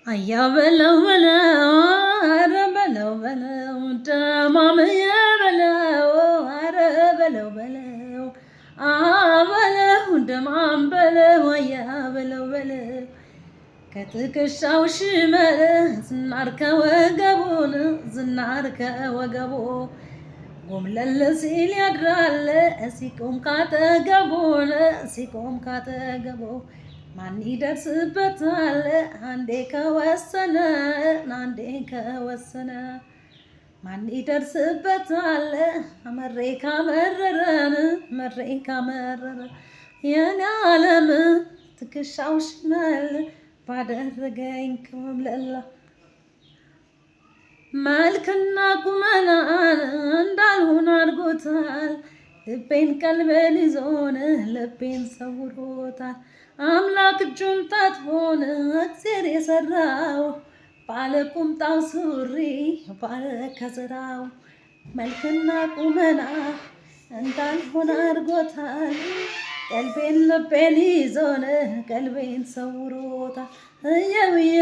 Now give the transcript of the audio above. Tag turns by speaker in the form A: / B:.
A: አያ በለው በለው አረ በለው በለው ደማምዬ በለው አረ በለው በለው አበለው ደማም በለው አያ በለው በለው ከትከሻው ሽመል ዝናር ከወገቡን ዝናር ከወገቡ ጎምለል ሲል ያድራል ሲቆም ካጠገቡን ሲቆም ካጠገቡ ማን ይደርስበታል አንዴ ከወሰነ አንዴ ከወሰነ ማን ይደርስበታል መሬ ካመረረን መሬ ካመረረ የኔ ዓለም ትከሻው ሽመል ባደረገኝ ከመምለላ መልክና ቁመናን እንዳልሆን አድርጎታል ልቤን ቀልቤን ይዞን ልቤን ሰውሮታል አምላክ እጁን ታጥቦን እግዜር የሰራው ባለ ቁምጣው ሱሪ ባለ ከዘራው መልክና ቁመና እንዳልሆን አድርጎታል ቀልቤን ልቤን ይዞን ቀልቤን ሰውሮታል እየውየ